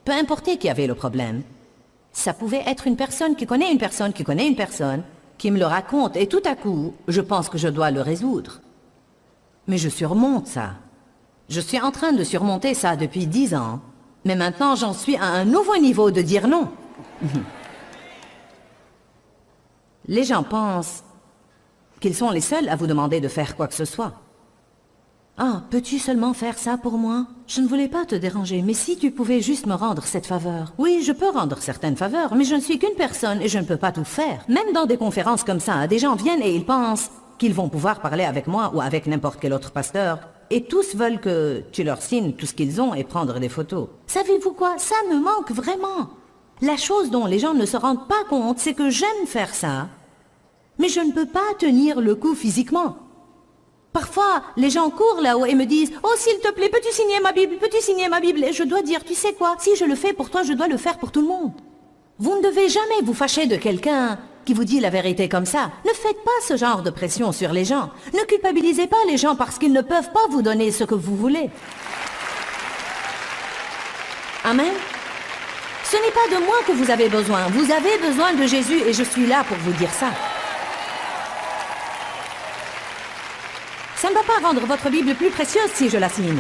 Peu importe qui avait le problème. Ça pouvait être une personne qui connaît une personne qui connaît une personne, qui me le raconte, et tout à coup, je pense que je dois le résoudre. Mais je surmonte ça. Je suis en train de surmonter ça depuis 10 ans, mais maintenant j'en suis à un nouveau niveau de dire non. Les gens pensent qu'ils sont les seuls à vous demander de faire quoi que ce soit. Ah, peux-tu seulement faire ça pour moi? Je ne voulais pas te déranger, mais si tu pouvais juste me rendre cette faveur. Oui, je peux rendre certaines faveurs, mais je ne suis qu'une personne et je ne peux pas tout faire. Même dans des conférences comme ça, des gens viennent et ils pensent qu'ils vont pouvoir parler avec moi ou avec n'importe quel autre pasteur. Et tous veulent que tu leur signes tout ce qu'ils ont et prendre des photos. Savez-vous quoi? Ça me manque vraiment. La chose dont les gens ne se rendent pas compte, c'est que j'aime faire ça, mais je ne peux pas tenir le coup physiquement. Parfois, les gens courent là-haut et me disent « Oh, s'il te plaît, peux-tu signer ma Bible? Peux-tu signer ma Bible ?» Et je dois dire « Tu sais quoi? Si je le fais pour toi, je dois le faire pour tout le monde. » Vous ne devez jamais vous fâcher de quelqu'un qui vous dit la vérité comme ça. Ne faites pas ce genre de pression sur les gens. Ne culpabilisez pas les gens parce qu'ils ne peuvent pas vous donner ce que vous voulez. Amen. Ce n'est pas de moi que vous avez besoin. Vous avez besoin de Jésus et je suis là pour vous dire ça. Ça ne va pas rendre votre Bible plus précieuse si je la signe.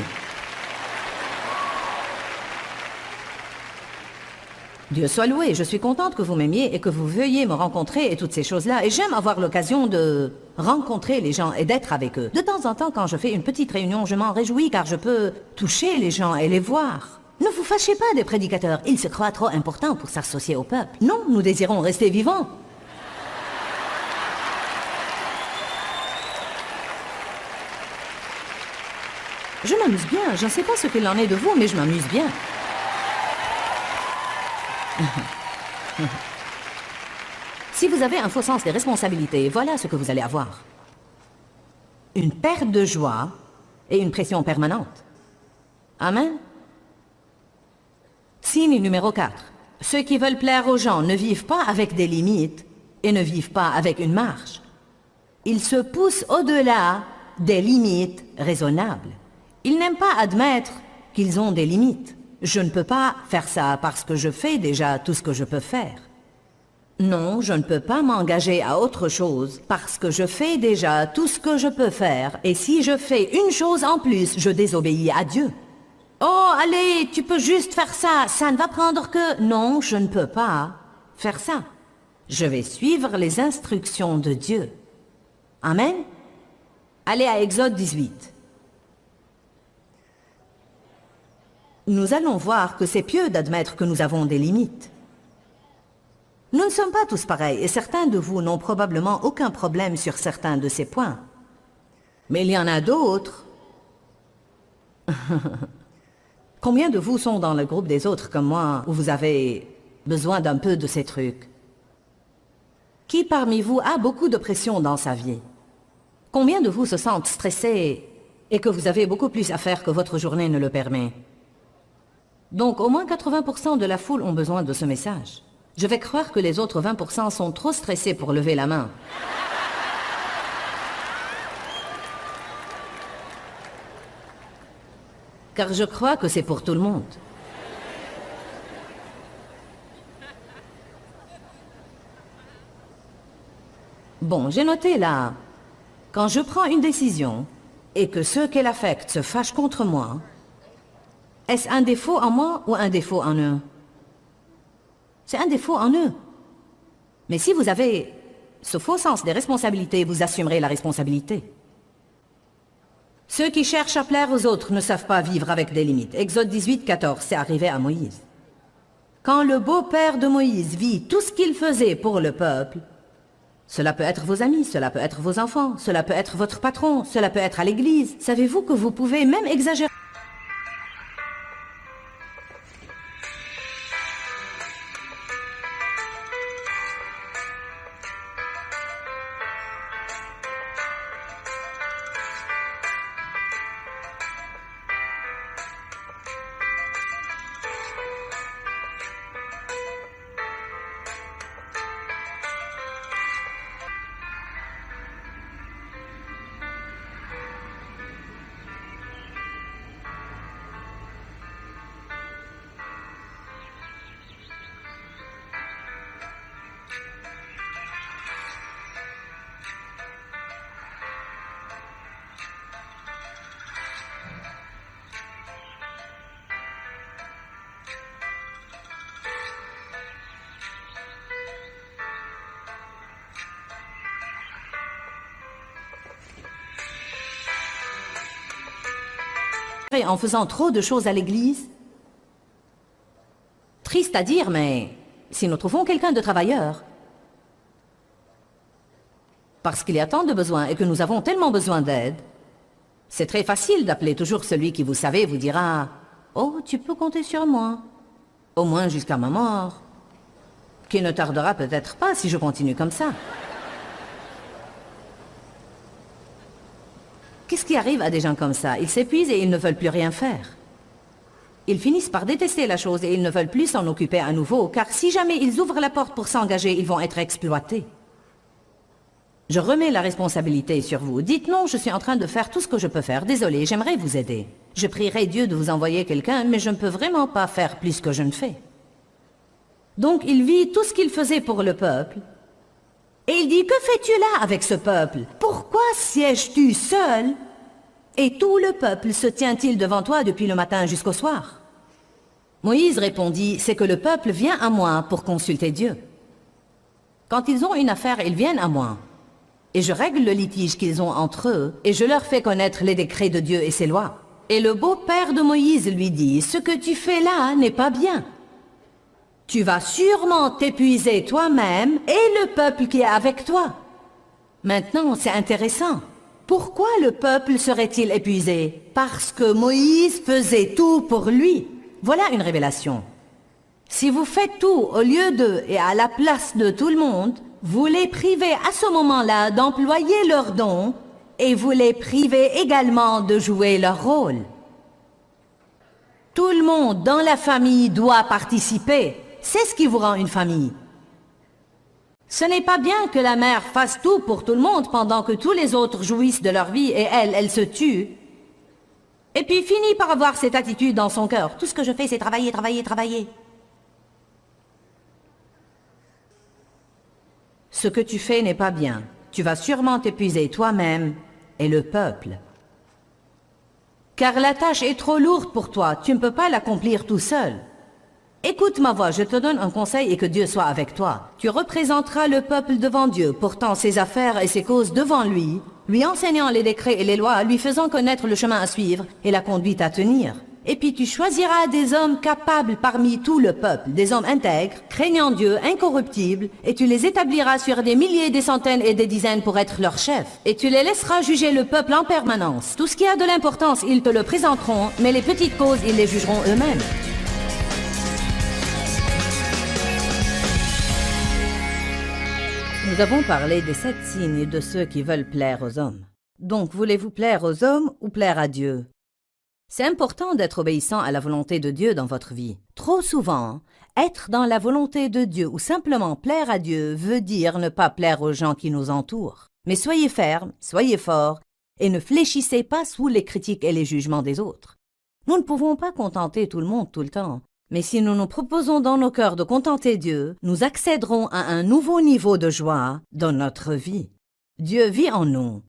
Dieu soit loué, je suis contente que vous m'aimiez et que vous veuillez me rencontrer et toutes ces choses-là. Et j'aime avoir l'occasion de rencontrer les gens et d'être avec eux. De temps en temps, quand je fais une petite réunion, je m'en réjouis car je peux toucher les gens et les voir. Ne vous fâchez pas des prédicateurs, ils se croient trop importants pour s'associer au peuple. Non, nous désirons rester vivants. Je m'amuse bien, je ne sais pas ce qu'il en est de vous, mais je m'amuse bien. Si vous avez un faux sens des responsabilités, voilà ce que vous allez avoir. Une perte de joie et une pression permanente. Amen. Signe numéro 4. Ceux qui veulent plaire aux gens ne vivent pas avec des limites et ne vivent pas avec une marge. Ils se poussent au-delà des limites raisonnables. Ils n'aiment pas admettre qu'ils ont des limites. Je ne peux pas faire ça parce que je fais déjà tout ce que je peux faire. Non, je ne peux pas m'engager à autre chose parce que je fais déjà tout ce que je peux faire. Et si je fais une chose en plus, je désobéis à Dieu. Oh, allez, tu peux juste faire ça. Ça ne va prendre que... Non, je ne peux pas faire ça. Je vais suivre les instructions de Dieu. Amen. Allez à Exode 18. Nous allons voir que c'est pieux d'admettre que nous avons des limites. Nous ne sommes pas tous pareils et certains de vous n'ont probablement aucun problème sur certains de ces points. Mais il y en a d'autres. Combien de vous sont dans le groupe des autres comme moi où vous avez besoin d'un peu de ces trucs? Qui parmi vous a beaucoup de pression dans sa vie? Combien de vous se sentent stressés et que vous avez beaucoup plus à faire que votre journée ne le permet? Donc au moins 80% de la foule ont besoin de ce message. Je vais croire que les autres 20% sont trop stressés pour lever la main. Car je crois que c'est pour tout le monde. Bon, j'ai noté là, quand je prends une décision et que ceux qu'elle affecte se fâchent contre moi, est-ce un défaut en moi ou un défaut en eux? C'est un défaut en eux. Mais si vous avez ce faux sens des responsabilités, vous assumerez la responsabilité. Ceux qui cherchent à plaire aux autres ne savent pas vivre avec des limites. Exode 18, 14, c'est arrivé à Moïse. Quand le beau-père de Moïse vit tout ce qu'il faisait pour le peuple, Cela peut être vos amis, cela peut être vos enfants, cela peut être votre patron, cela peut être à l'église. Savez-vous que vous pouvez même exagérer? En faisant trop de choses à l'église? Triste à dire, mais si nous trouvons quelqu'un de travailleur, parce qu'il y a tant de besoins et que nous avons tellement besoin d'aide, c'est très facile d'appeler toujours celui qui, vous savez, vous dira « Oh, tu peux compter sur moi, au moins jusqu'à ma mort, qui ne tardera peut-être pas si je continue comme ça. » Qu'est-ce qui arrive à des gens comme ça? Ils s'épuisent et ils ne veulent plus rien faire. Ils finissent par détester la chose et ils ne veulent plus s'en occuper à nouveau, car si jamais ils ouvrent la porte pour s'engager, ils vont être exploités. Je remets la responsabilité sur vous. Dites non, je suis en train de faire tout ce que je peux faire. Désolé, j'aimerais vous aider. Je prierai Dieu de vous envoyer quelqu'un, mais je ne peux vraiment pas faire plus que je ne fais. Donc il vit tout ce qu'il faisait pour le peuple. Et il dit, que fais-tu là avec ce peuple? Pourquoi sièges-tu seul? Et tout le peuple se tient-il devant toi depuis le matin jusqu'au soir? Moïse répondit, c'est que le peuple vient à moi pour consulter Dieu. Quand ils ont une affaire, ils viennent à moi. Et je règle le litige qu'ils ont entre eux, et je leur fais connaître les décrets de Dieu et ses lois. Et le beau-père de Moïse lui dit, ce que tu fais là n'est pas bien. Tu vas sûrement t'épuiser toi-même et le peuple qui est avec toi. Maintenant, c'est intéressant. Pourquoi le peuple serait-il épuisé? Parce que Moïse faisait tout pour lui. Voilà une révélation. Si vous faites tout au lieu d'eux et à la place de tout le monde, vous les privez à ce moment-là d'employer leurs dons et vous les privez également de jouer leur rôle. Tout le monde dans la famille doit participer. C'est ce qui vous rend une famille. Ce n'est pas bien que la mère fasse tout pour tout le monde pendant que tous les autres jouissent de leur vie et elle se tue. Et puis finit par avoir cette attitude dans son cœur. Tout ce que je fais, c'est travailler, travailler, travailler. Ce que tu fais n'est pas bien. Tu vas sûrement t'épuiser toi-même et le peuple. Car la tâche est trop lourde pour toi. Tu ne peux pas l'accomplir tout seul. Écoute ma voix, je te donne un conseil et que Dieu soit avec toi. Tu représenteras le peuple devant Dieu, portant ses affaires et ses causes devant lui, lui enseignant les décrets et les lois, lui faisant connaître le chemin à suivre et la conduite à tenir. Et puis tu choisiras des hommes capables parmi tout le peuple, des hommes intègres, craignant Dieu, incorruptibles, et tu les établiras sur des milliers, des centaines et des dizaines pour être leurs chefs. Et tu les laisseras juger le peuple en permanence. Tout ce qui a de l'importance, ils te le présenteront, mais les petites causes, ils les jugeront eux-mêmes. Nous avons parlé des 7 signes de ceux qui veulent plaire aux hommes. Donc, voulez-vous plaire aux hommes ou plaire à Dieu? C'est important d'être obéissant à la volonté de Dieu dans votre vie. Trop souvent, être dans la volonté de Dieu ou simplement plaire à Dieu veut dire ne pas plaire aux gens qui nous entourent. Mais soyez fermes, soyez forts et ne fléchissez pas sous les critiques et les jugements des autres. Nous ne pouvons pas contenter tout le monde tout le temps. Mais si nous nous proposons dans nos cœurs de contenter Dieu, nous accéderons à un nouveau niveau de joie dans notre vie. Dieu vit en nous.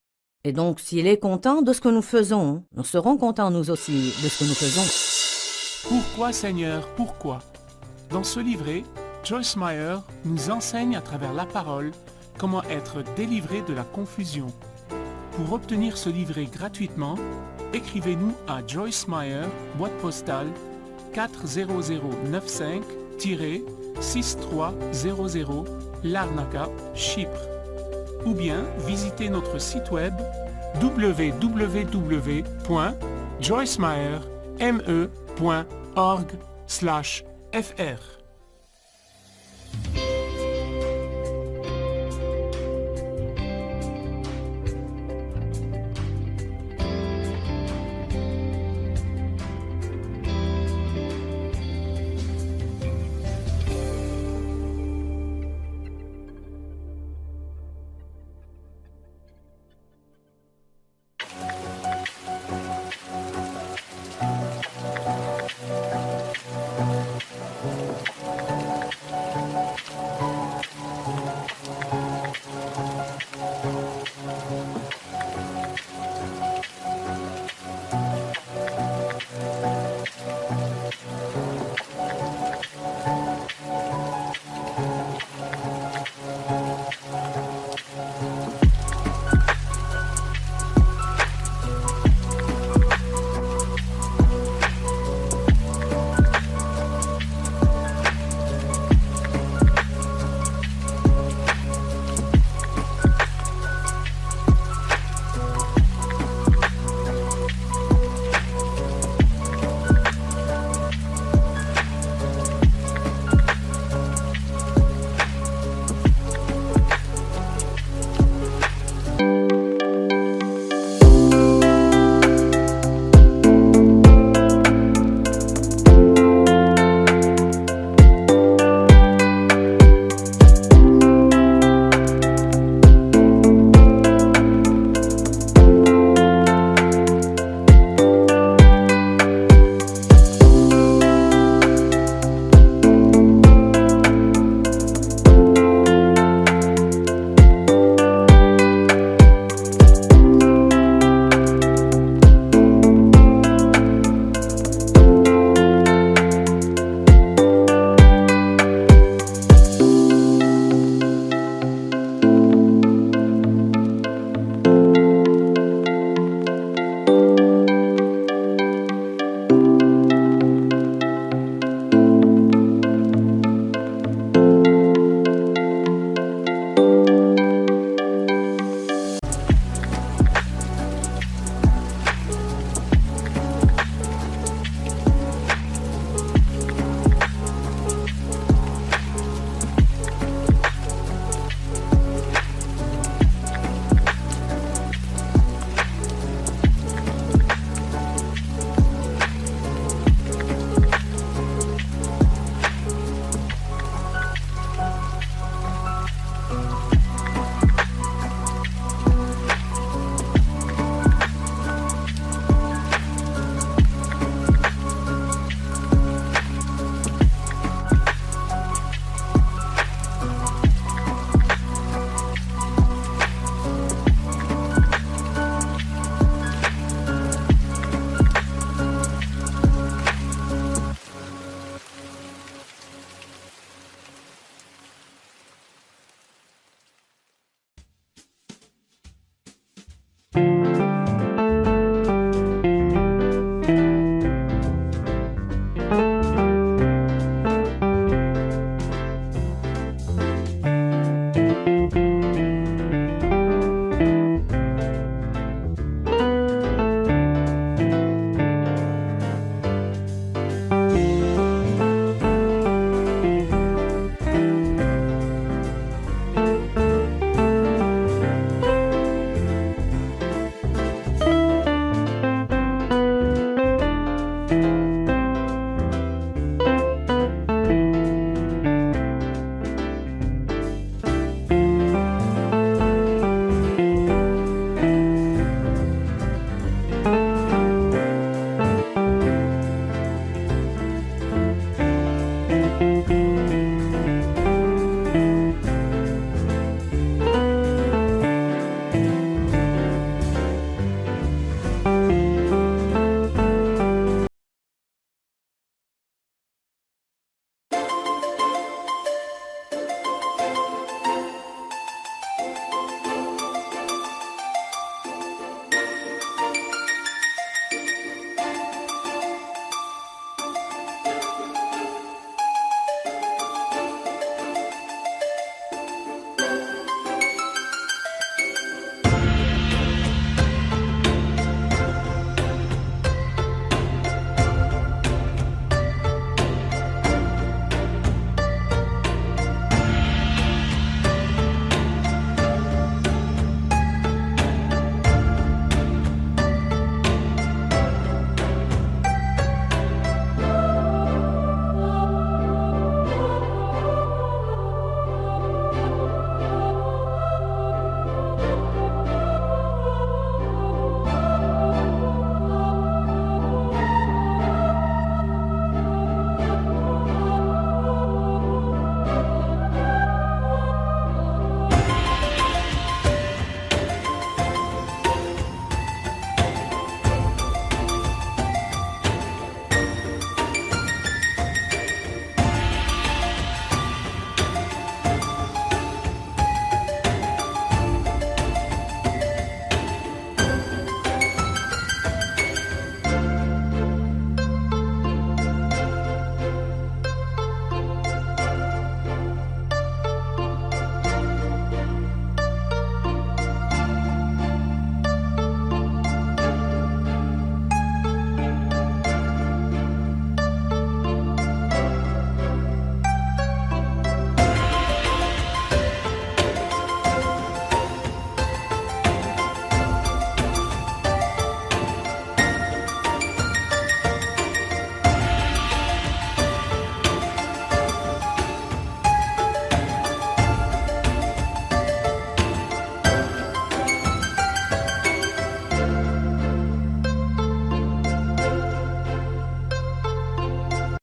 Et donc, s'il est content de ce que nous faisons, nous serons contents nous aussi de ce que nous faisons. Pourquoi, Seigneur, pourquoi? Dans ce livret, Joyce Meyer nous enseigne à travers la parole comment être délivré de la confusion. Pour obtenir ce livret gratuitement, écrivez-nous à Joyce Meyer, boîte postale 40095-6300 Larnaca, Chypre. ou bien visitez notre site web www.joycemeyer.org/fr.